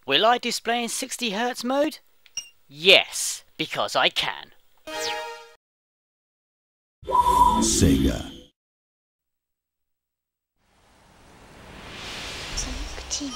Will I display in 60 Hz mode? Yes, because I can. Sega. Sonic Team.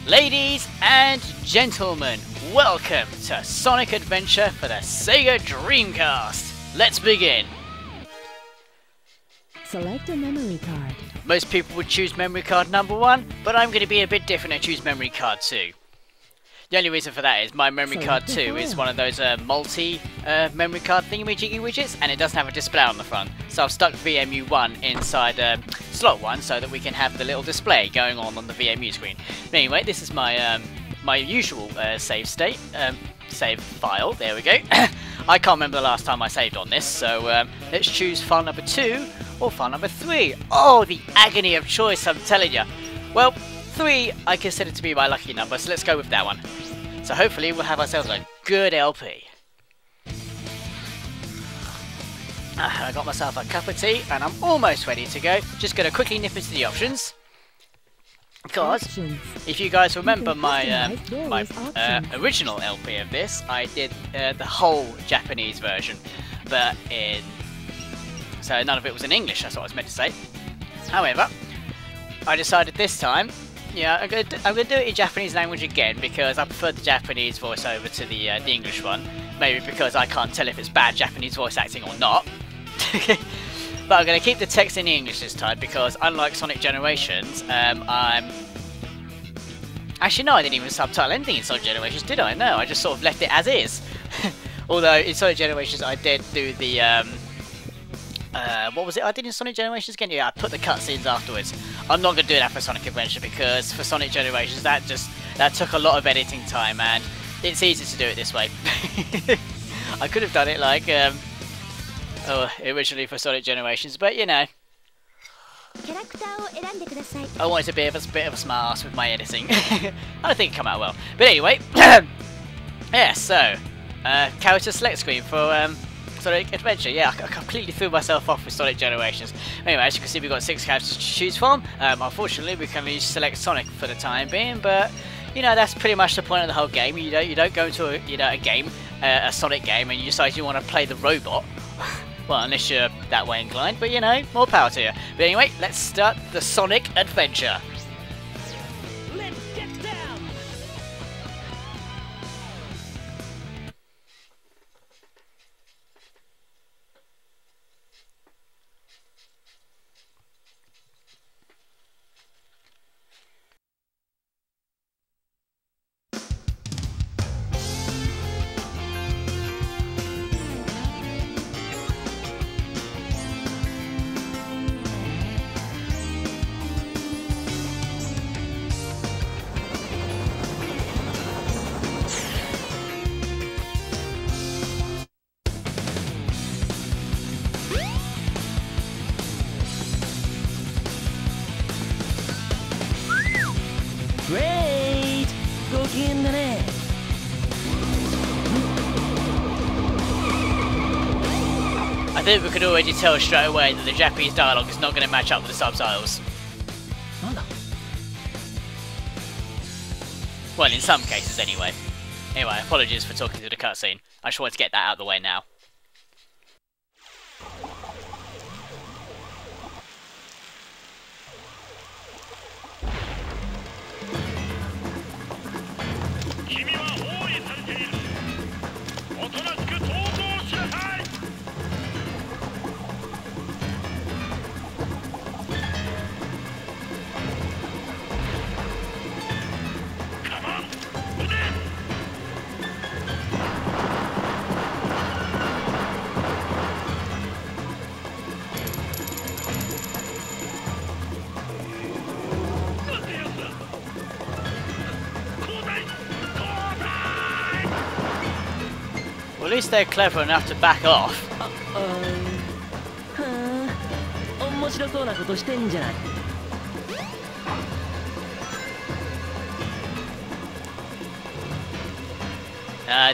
Ladies and gentlemen, welcome to Sonic Adventure for the Sega Dreamcast. Let's begin. Select a memory card. Most people would choose memory card number 1, but I'm going to be a bit different and choose memory card 2. The only reason for that is my memory card 2 is one of those multi-memory card thingy-majiggy widgets, and it doesn't have a display on the front. So I've stuck VMU 1 inside slot 1 so that we can have the little display going on the VMU screen. But anyway, this is my my usual save state, save file, there we go. I can't remember the last time I saved on this, so let's choose file number 2 or file number 3. Oh, the agony of choice, I'm telling you. Well, 3 I consider to be my lucky number, so let's go with that one. So hopefully we'll have ourselves a good LP. I got myself a cup of tea and I'm almost ready to go. Just going to quickly nip into the options. Because if you guys remember my original LP of this, I did the whole Japanese version, but so none of it was in English, that's what I was meant to say. However, I decided this time, yeah, I'm gonna do it in Japanese language again because I prefer the Japanese voiceover to the English one. Maybe because I can't tell if it's bad Japanese voice acting or not. But I'm gonna keep the text in English this time because unlike Sonic Generations, actually no, I didn't even subtitle anything in Sonic Generations, did I? No, I just sort of left it as is. Although in Sonic Generations I did do the what was it I did in Sonic Generations again? Yeah, I put the cutscenes afterwards. I'm not going to do that for Sonic Adventure because for Sonic Generations that took a lot of editing time and it's easy to do it this way. I could have done it like originally for Sonic Generations, but you know, I wanted to be a bit of a smart ass with my editing. I think it come out well. But anyway, yeah, so character select screen for Sonic Adventure. Yeah, I completely threw myself off with Sonic Generations. Anyway, as you can see, we've got 6 characters to choose from. Unfortunately, we can only select Sonic for the time being, but you know that's pretty much the point of the whole game. You don't go into a game, a Sonic game, and you decide you want to play the robot. Well, unless you're that way inclined, but you know, more power to you. But anyway, let's start the Sonic Adventure. Let's get down. Great! ご機嫌だね。I think we could already tell straight away that the Japanese dialogue is not going to match up with the subtitles. なんだ Well, in some cases anyway. Anyway, apologies for talking through the cutscene. I just wanted to get that out of the way now. Well, at least they're clever enough to back off. 面白そうなことしてんじゃない。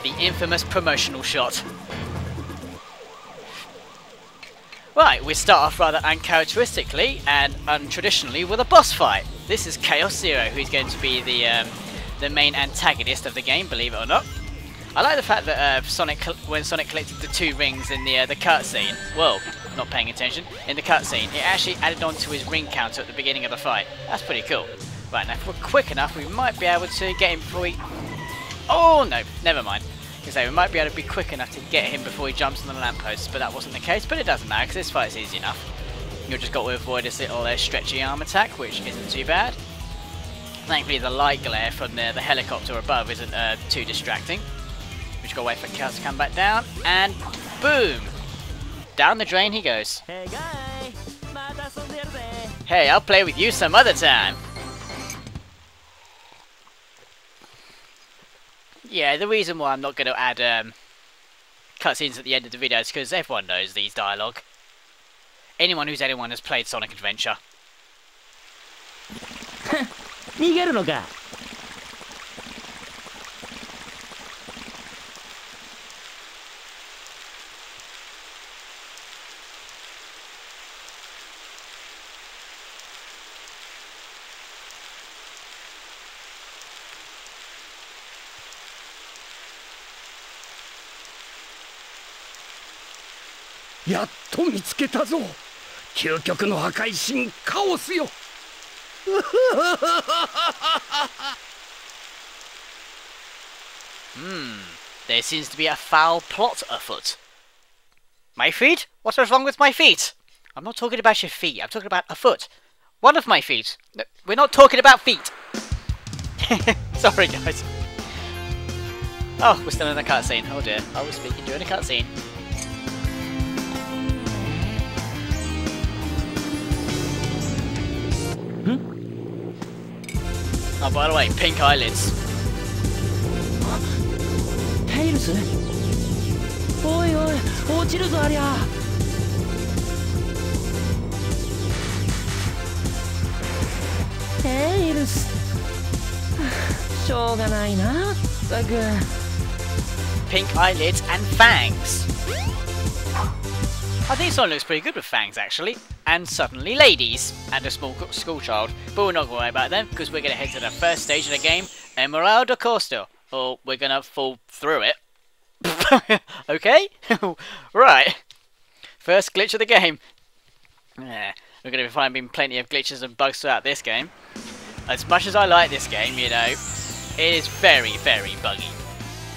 The infamous promotional shot. Right, we start off rather uncharacteristically and untraditionally with a boss fight. This is Chaos Zero, who's going to be the main antagonist of the game, believe it or not. I like the fact that when Sonic collected the 2 rings in the cutscene, well, not paying attention, in the cutscene, it actually added on to his ring counter at the beginning of the fight. That's pretty cool. Right, now if we're quick enough, we might be able to get him before he... Oh no, never mind. So we might be able to be quick enough to get him before he jumps on the lamppost, but that wasn't the case. But it doesn't matter because this fight's easy enough. You've just got to avoid this little stretchy arm attack, which isn't too bad. Thankfully, the light glare from the helicopter above isn't too distracting. We just got to wait for Chaos to come back down, and boom! Down the drain he goes. Hey guy! また遊んでやるぜ。 Hey, I'll play with you some other time. Yeah, the reason why I'm not going to add cutscenes at the end of the video is because everyone knows these dialogue. Anyone has played Sonic Adventure. 逃げるのか。やっと見つけたぞ。究極の破壊神カオスよ。There seems to be a foul plot afoot. My feet? What is wrong with my feet? I'm not talking about your feet, I'm talking about a foot. One of my feet. No, we're not talking about feet. Sorry guys. Oh, we're still in a cutscene. Oh dear, I was speaking during a cutscene. Oh, by the way, pink eyelids. テイルスおいおい落ちるぞありゃ。テイルスしょうがないなったく。 Pink eyelids and fangs. I think Sonic looks pretty good with fangs actually. And suddenly ladies and a small school child. But we're not going to worry about them because we're going to head to the first stage of the game, Emerald Coaster. Or we're going to fall through it. Okay? Right. First glitch of the game. Yeah, we're going to be finding plenty of glitches and bugs throughout this game. As much as I like this game, you know, it is very, very buggy.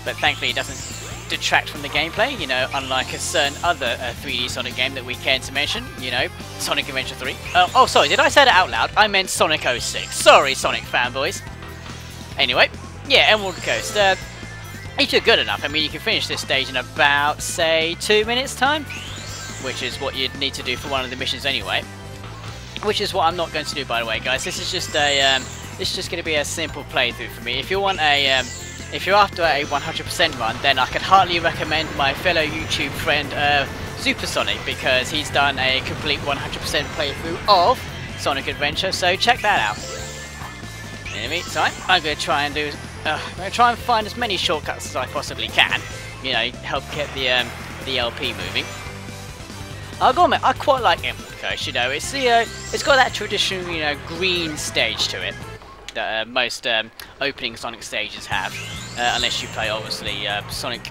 But thankfully it doesn't detract from the gameplay, you know, unlike a certain other 3D Sonic game that we care to mention, you know, Sonic Adventure 3. Oh, sorry, did I say that out loud? I meant Sonic 06. Sorry, Sonic fanboys. Anyway, yeah, Emerald Coast. If you're good enough, I mean, you can finish this stage in about, say, 2 minutes time, which is what you'd need to do for one of the missions anyway. Which is what I'm not going to do, by the way, guys. This is just a, this is just going to be a simple playthrough for me. If you want a, if you're after a 100% run, then I can heartily recommend my fellow YouTube friend Supersonic, because he's done a complete 100% playthrough of Sonic Adventure, so check that out. In a In the meantime, I'm going to try and find as many shortcuts as I possibly can. You know, help get the LP moving. I'll go admit, I quite like Emerald Coast. You know, it's got that traditional, you know, green stage to it that most opening Sonic stages have, unless you play obviously Sonic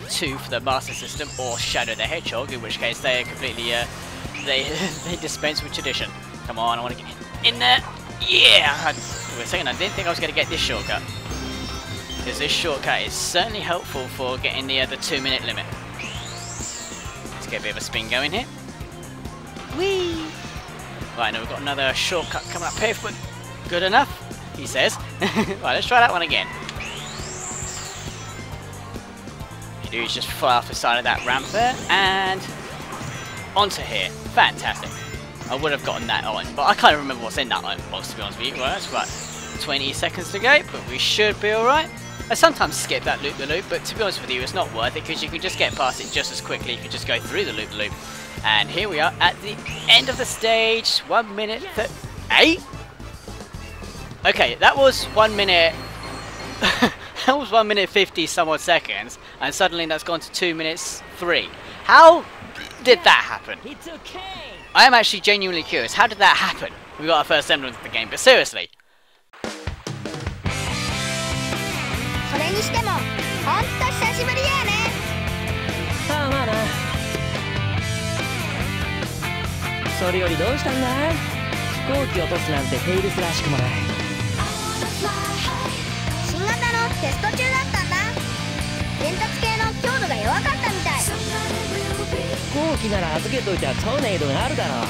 2 for the Master System or Shadow the Hedgehog, in which case they are completely they dispense with tradition. Come on, I want to get in there. Yeah! Wait a second, I didn't think I was going to get this shortcut, because this shortcut is certainly helpful for getting the 2-minute limit. Let's get a bit of a spin going here. Whee! Right, now we've got another shortcut coming up here, but good enough, he says. Right, let's try that one again. What you do is just fly off the side of that ramp there, and onto here. Fantastic. I would have gotten that on, but I can't remember what's in that iron box, to be honest with you. Well, that's right. 20 seconds to go, but we should be alright. I sometimes skip that loop-the-loop, but to be honest with you, it's not worth it, because you can just get past it just as quickly if you just go through the loop-the-loop. And here we are at the end of the stage. 1 minute 8? Okay, that was 1 minute. That was 1 minute 50 somewhat seconds, and suddenly that's gone to 2 minutes 3. How did that happen? It's okay. I am actually genuinely curious. How did that happen? We got our first semblance of the game, but seriously. それにしてもほんと久しぶりだよね。ああ、まあな。それよりどうしたんだ？飛行機落とすなんてテイルスらしくもない。新型のテスト中だったんだ。伝達系の強度が弱かったみたい。飛行機なら預けといてはトーネードがあるだろう。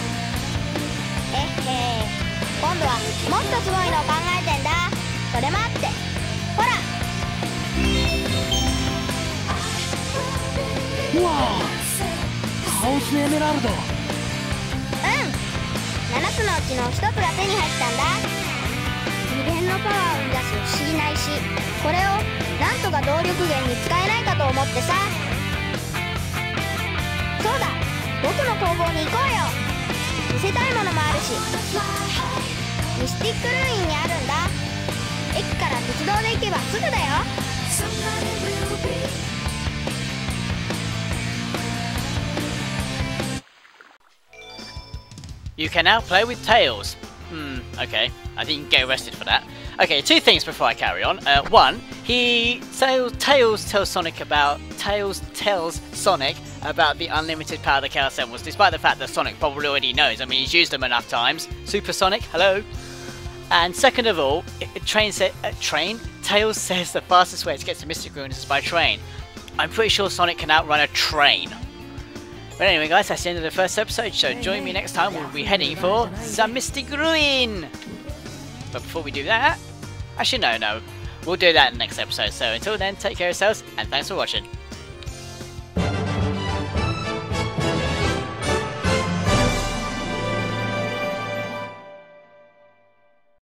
今度はもっとすごいのを考えてんだ。それ待って。ほら。うわあ、カオスエメラルド。7つのうちの1つが手に入ったんだ。無限のパワーを生み出す不思議な石。これをなんとか動力源に使えないかと思ってさ。そうだ、僕の工房に行こうよ。見せたいものもあるし。ミスティックルーインにあるんだ。駅から鉄道で行けばすぐだよ。You can now play with Tails. Okay. I think you can get arrested for that. Okay, 2 things before I carry on. One, Tails tells Sonic about the unlimited power of the Chaos Emeralds, despite the fact that Sonic probably already knows. I mean, he's used them enough times. Super Sonic, hello. And second of all, Tails says the fastest way to get to Mystic Ruins is by train. I'm pretty sure Sonic can outrun a train. But anyway guys, that's the end of the first episode, so join me next time. We'll be heading for the Mystic Ruin. But before we do that, actually no, we'll do that in the next episode. So until then, take care of yourselves, and thanks for watching.